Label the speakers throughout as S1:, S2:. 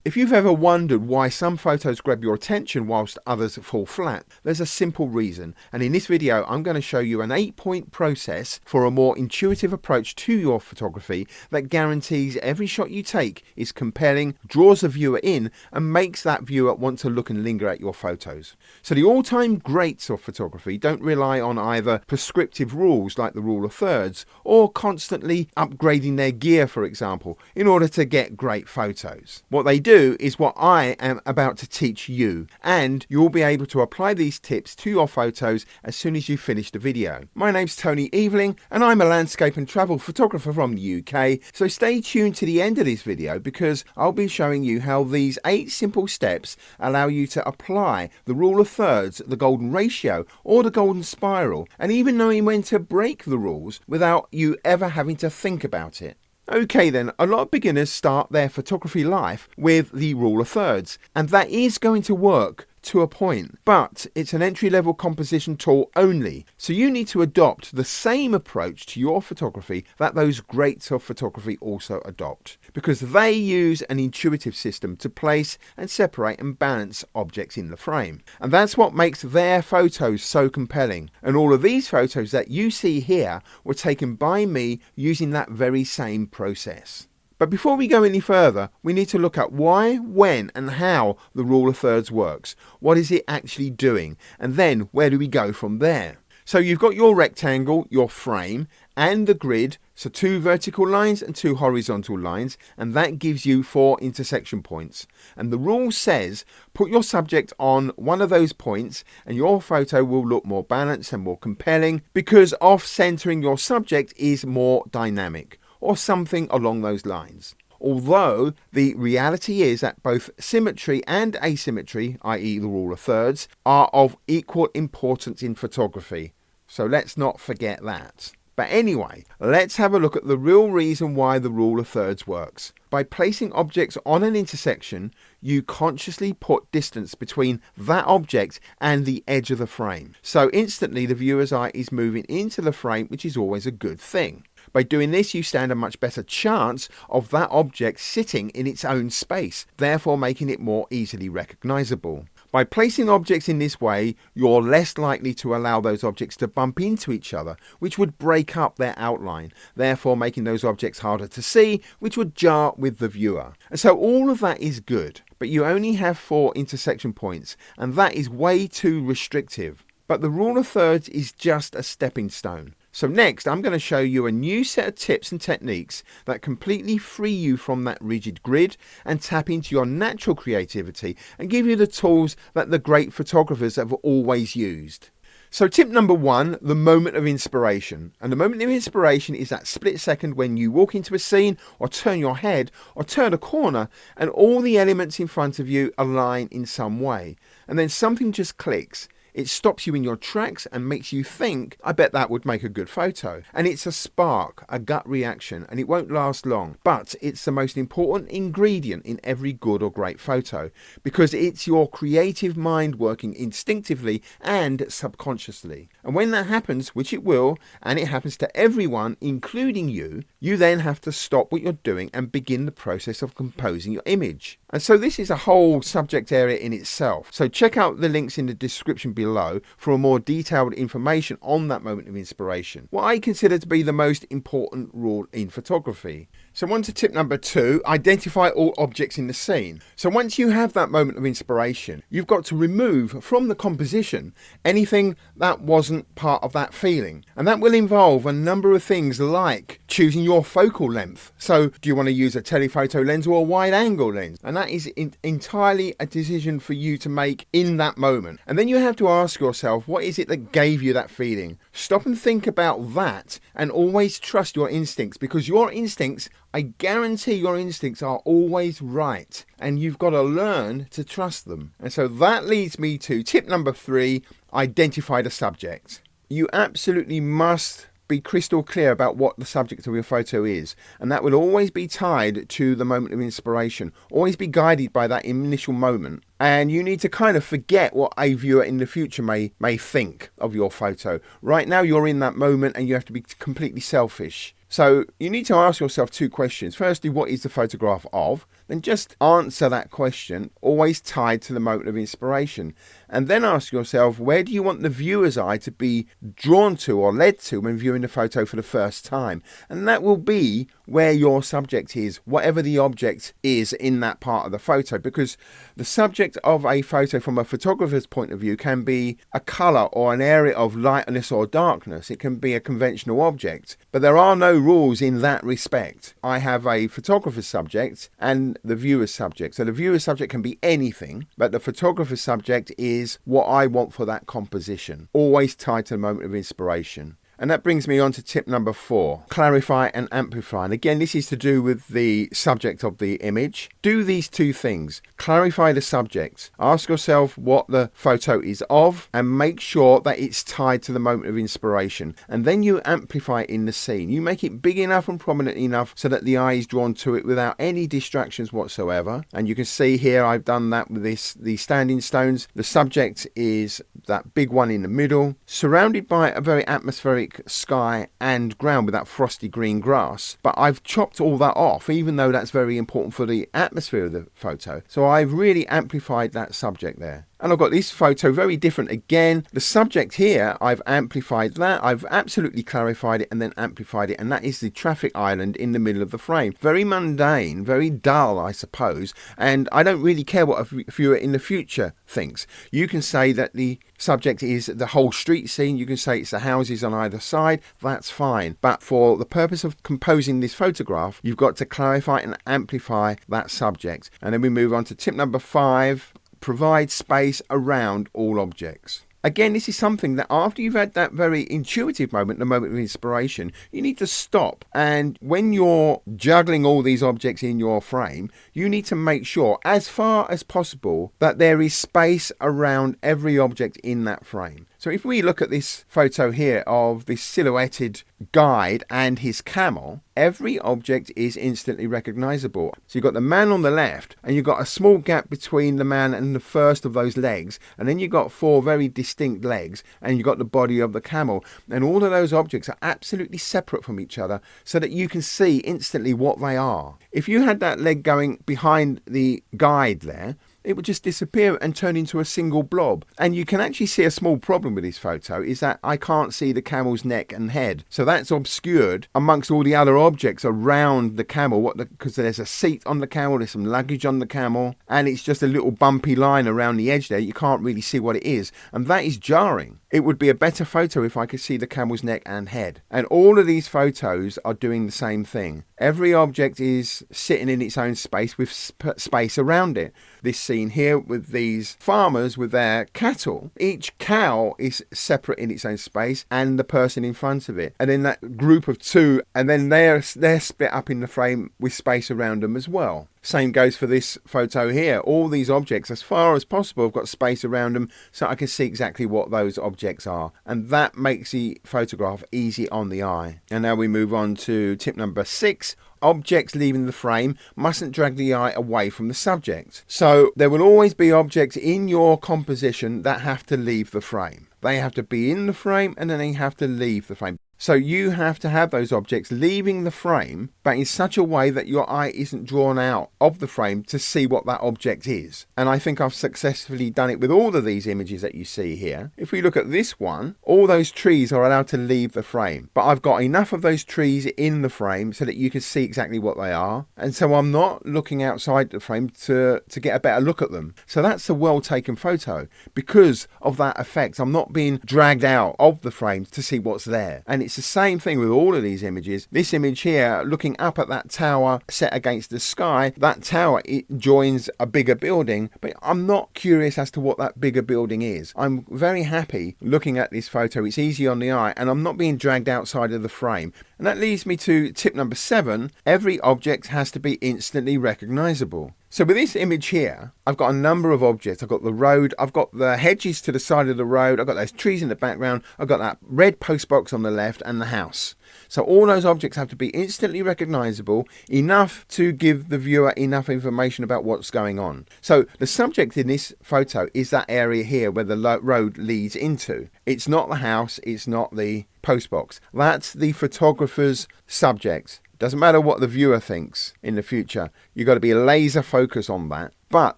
S1: If you've ever wondered why some photos grab your attention whilst others fall flat, there's a simple reason, and in this video I'm going to show you an 8-point process for a more intuitive approach to your photography that guarantees every shot you take is compelling, draws the viewer in, and makes that viewer want to look and linger at your photos. So the all-time greats of photography don't rely on either prescriptive rules like the rule of thirds, or constantly upgrading their gear, for example, in order to get great photos. What they do is what I am about to teach you, and you'll be able to apply these tips to your photos as soon as you finish the video. My name's Tony Eveling and I'm a landscape and travel photographer from the UK, so stay tuned to the end of this video because I'll be showing you how these 8 simple steps allow you to apply the rule of thirds, the golden ratio or the golden spiral, and even knowing when to break the rules without you ever having to think about it. Okay then, a lot of beginners start their photography life with the rule of thirds, and that is going to work to a point, but it's an entry-level composition tool only, so you need to adopt the same approach to your photography that those greats of photography also adopt, because they use an intuitive system to place and separate and balance objects in the frame, and that's what makes their photos so compelling. And all of these photos that you see here were taken by me using that very same process. But before we go any further, we need to look at why, when and how the rule of thirds works. What is it actually doing? And then where do we go from there? So you've got your rectangle, your frame, and the grid, so 2 vertical lines and 2 horizontal lines, and that gives you 4 intersection points. And the rule says put your subject on one of those points and your photo will look more balanced and more compelling, because off-centering your subject is more dynamic, or something along those lines. Although the reality is that both symmetry and asymmetry, i.e. the rule of thirds, are of equal importance in photography. So let's not forget that. But anyway, let's have a look at the real reason why the rule of thirds works. By placing objects on an intersection, you consciously put distance between that object and the edge of the frame. So instantly the viewer's eye is moving into the frame, which is always a good thing. By doing this, you stand a much better chance of that object sitting in its own space, therefore making it more easily recognizable. By placing objects in this way, you're less likely to allow those objects to bump into each other, which would break up their outline, therefore making those objects harder to see, which would jar with the viewer. And so all of that is good, but you only have 4 intersection points, and that is way too restrictive. But the rule of thirds is just a stepping stone. So next, I'm going to show you a new set of tips and techniques that completely free you from that rigid grid and tap into your natural creativity and give you the tools that the great photographers have always used. So tip number 1, the moment of inspiration. And the moment of inspiration is that split second when you walk into a scene or turn your head or turn a corner and all the elements in front of you align in some way. And then something just clicks. It stops you in your tracks and makes you think, I bet that would make a good photo. And it's a spark, a gut reaction, and it won't last long. But it's the most important ingredient in every good or great photo, because it's your creative mind working instinctively and subconsciously. And when that happens, which it will, and it happens to everyone, including you then have to stop what you're doing and begin the process of composing your image. And so this is a whole subject area in itself. So check out the links in the description below for a more detailed information on that moment of inspiration. What I consider to be the most important rule in photography. So on to tip number 2, identify all objects in the scene. So once you have that moment of inspiration, you've got to remove from the composition anything that wasn't part of that feeling. And that will involve a number of things like choosing your focal length. So do you want to use a telephoto lens or a wide angle lens? And that is entirely a decision for you to make in that moment. And then you have to ask yourself, what is it that gave you that feeling? Stop and think about that, and always trust your instincts, because your instincts, I guarantee your instincts are always right, and you've got to learn to trust them. And so that leads me to tip number 3, identify the subject. You absolutely must be crystal clear about what the subject of your photo is, and that will always be tied to the moment of inspiration, always be guided by that initial moment. And you need to kind of forget what a viewer in the future may think of your photo. Right now you're in that moment and you have to be completely selfish. So you need to ask yourself 2 questions. Firstly, what is the photograph of? then just answer that question, always tied to the moment of inspiration. And then ask yourself, where do you want the viewer's eye to be drawn to or led to when viewing the photo for the first time? And that will be where your subject is, whatever the object is in that part of the photo, because the subject of a photo from a photographer's point of view can be a colour or an area of lightness or darkness. It can be a conventional object, but there are no rules in that respect. I have a photographer's subject and the viewer's subject. So the viewer's subject can be anything, but the photographer's subject is what I want for that composition, always tied to the moment of inspiration. And that brings me on to tip number 4, clarify and amplify. And again, this is to do with the subject of the image. Do these two things. Clarify the subject. Ask yourself what the photo is of and make sure that it's tied to the moment of inspiration. And then you amplify it in the scene. You make it big enough and prominent enough so that the eye is drawn to it without any distractions whatsoever. And you can see here I've done that with these standing stones. The subject is that big one in the middle, surrounded by a very atmospheric sky and ground with that frosty green grass, but I've chopped all that off, even though that's very important for the atmosphere of the photo. So I've really amplified that subject there. And I've got this photo very different again. The subject here, I've amplified that. I've absolutely clarified it and then amplified it. And that is the traffic island in the middle of the frame. Very mundane, very dull, I suppose. And I don't really care what a viewer in the future thinks. You can say that the subject is the whole street scene. You can say it's the houses on either side. That's fine. But for the purpose of composing this photograph, you've got to clarify and amplify that subject. And then we move on to tip number 5. Provide space around all objects. Again, this is something that after you've had that very intuitive moment, the moment of inspiration, you need to stop. And when you're juggling all these objects in your frame, you need to make sure, as far as possible, that there is space around every object in that frame. So if we look at this photo here of this silhouetted guide and his camel, every object is instantly recognizable. So you've got the man on the left and you've got a small gap between the man and the first of those legs, and then you've got 4 very distinct legs, and you've got the body of the camel, and all of those objects are absolutely separate from each other so that you can see instantly what they are. If you had that leg going behind the guide there, it would just disappear and turn into a single blob. And you can actually see a small problem with this photo is that I can't see the camel's neck and head. So that's obscured amongst all the other objects around the camel, because there's a seat on the camel, there's some luggage on the camel, and it's just a little bumpy line around the edge there. You can't really see what it is. And that is jarring. It would be a better photo if I could see the camel's neck and head. And all of these photos are doing the same thing. Every object is sitting in its own space with space around it. This scene here with these farmers with their cattle, each cow is separate in its own space and the person in front of it. And then that group of 2, and then they're split up in the frame with space around them as well. Same goes for this photo here. All these objects, as far as possible, have got space around them so I can see exactly what those objects are. And that makes the photograph easy on the eye. And now we move on to tip number 6. Objects leaving the frame mustn't drag the eye away from the subject. So there will always be objects in your composition that have to leave the frame. They have to be in the frame and then they have to leave the frame. So you have to have those objects leaving the frame, but in such a way that your eye isn't drawn out of the frame to see what that object is. And I think I've successfully done it with all of these images that you see here. If we look at this one, all those trees are allowed to leave the frame, but I've got enough of those trees in the frame so that you can see exactly what they are. And so I'm not looking outside the frame to get a better look at them. So that's a well taken photo because of that effect. I'm not being dragged out of the frame to see what's there. And it's the same thing with all of these images. This image here, looking up at that tower set against the sky, that tower, it joins a bigger building, but I'm not curious as to what that bigger building is. I'm very happy looking at this photo. It's easy on the eye and I'm not being dragged outside of the frame. And that leads me to tip number 7. Every object has to be instantly recognizable. So with this image here, I've got a number of objects. I've got the road, I've got the hedges to the side of the road, I've got those trees in the background, I've got that red post box on the left and the house. So all those objects have to be instantly recognizable, enough to give the viewer enough information about what's going on. So the subject in this photo is that area here where the road leads into. It's not the house, it's not the post box. That's the photographer's subject. Doesn't matter what the viewer thinks in the future. You've got to be laser focused on that. But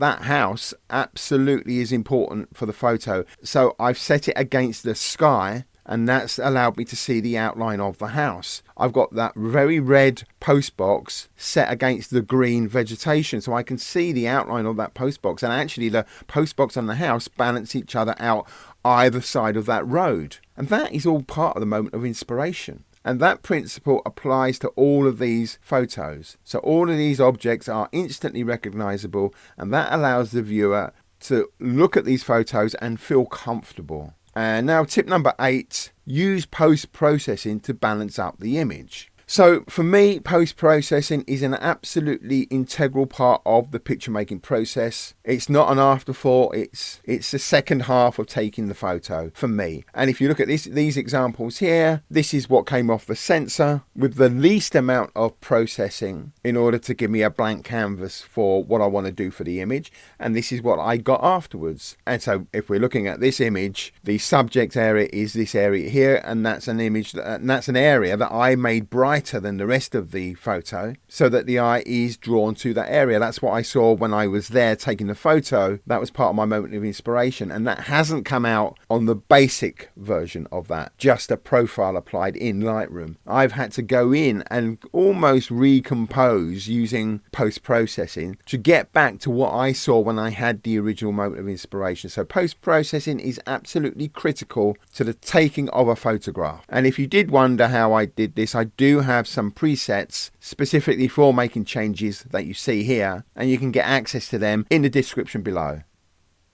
S1: that house absolutely is important for the photo. So I've set it against the sky, and that's allowed me to see the outline of the house. I've got that very red post box set against the green vegetation, so I can see the outline of that post box. And actually the post box and the house balance each other out either side of that road. And that is all part of the moment of inspiration. And that principle applies to all of these photos. So all of these objects are instantly recognizable, and that allows the viewer to look at these photos and feel comfortable. And now tip number 8, use post-processing to balance up the image. So for me, post-processing is an absolutely integral part of the picture making process. It's not an afterthought, it's the second half of taking the photo for me. And if you look at these examples here, this is what came off the sensor with the least amount of processing in order to give me a blank canvas for what I want to do for the image. And this is what I got afterwards. And so if we're looking at this image, the subject area is this area here, and that's an image and that's an area that I made brighter than the rest of the photo so that the eye is drawn to that area. That's what I saw when I was there taking the photo. That was part of my moment of inspiration, and that hasn't come out on the basic version of that, just a profile applied in Lightroom. I've had to go in and almost recompose using post-processing to get back to what I saw when I had the original moment of inspiration. So post-processing is absolutely critical to the taking of a photograph. And if you did wonder how I did this, I do have some presets specifically for making changes that you see here, and you can get access to them in the description below.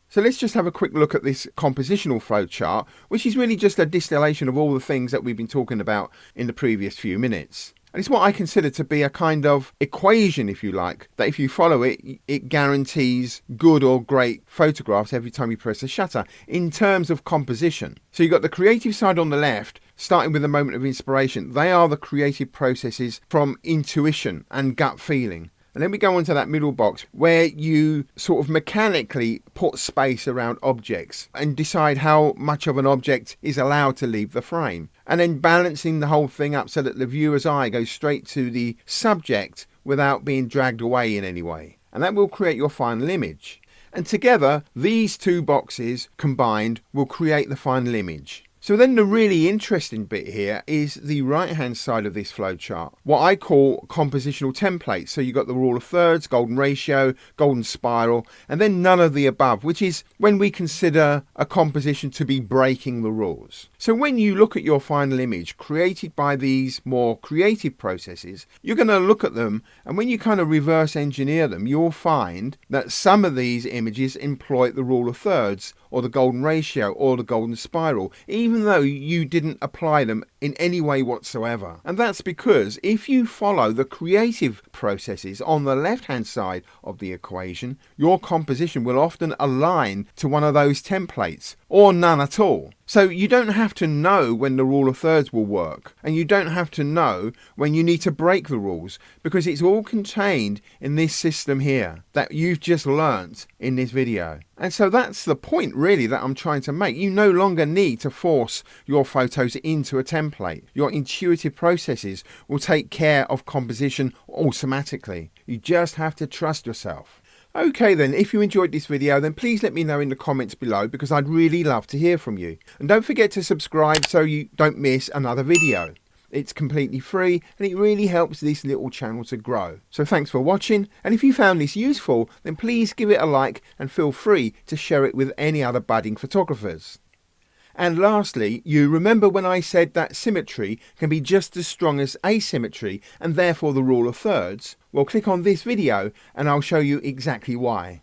S1: So let's just have a quick look at this compositional flowchart, which is really just a distillation of all the things that we've been talking about in the previous few minutes. And it's what I consider to be a kind of equation, if you like, that if you follow it, it guarantees good or great photographs every time you press the shutter in terms of composition. So you've got the creative side on the left, starting with the moment of inspiration. They are the creative processes from intuition and gut feeling. And then we go on to that middle box where you sort of mechanically put space around objects and decide how much of an object is allowed to leave the frame. And then balancing the whole thing up so that the viewer's eye goes straight to the subject without being dragged away in any way. And that will create your final image. And together, these two boxes combined will create the final image. So then the really interesting bit here is the right hand side of this flowchart, what I call compositional templates. So you've got the rule of thirds, golden ratio, golden spiral, and then none of the above, which is when we consider a composition to be breaking the rules. So when you look at your final image created by these more creative processes, you're going to look at them, and when you kind of reverse engineer them, you'll find that some of these images employ the rule of thirds or the golden ratio or the golden spiral, even though you didn't apply them in any way whatsoever. And that's because if you follow the creative processes on the left hand side of the equation, your composition will often align to one of those templates or none at all. So you don't have to know when the rule of thirds will work, and you don't have to know when you need to break the rules, because it's all contained in this system here that you've just learnt in this video. And so that's the point really that I'm trying to make. You no longer need to force your photos into a template. Your intuitive processes will take care of composition automatically. You just have to trust yourself. Okay then, if you enjoyed this video, then please let me know in the comments below, because I'd really love to hear from you. And don't forget to subscribe so you don't miss another video. It's completely free and it really helps this little channel to grow. So thanks for watching, and if you found this useful, then please give it a like and feel free to share it with any other budding photographers. And lastly, you remember when I said that symmetry can be just as strong as asymmetry and therefore the rule of thirds? Well, click on this video and I'll show you exactly why.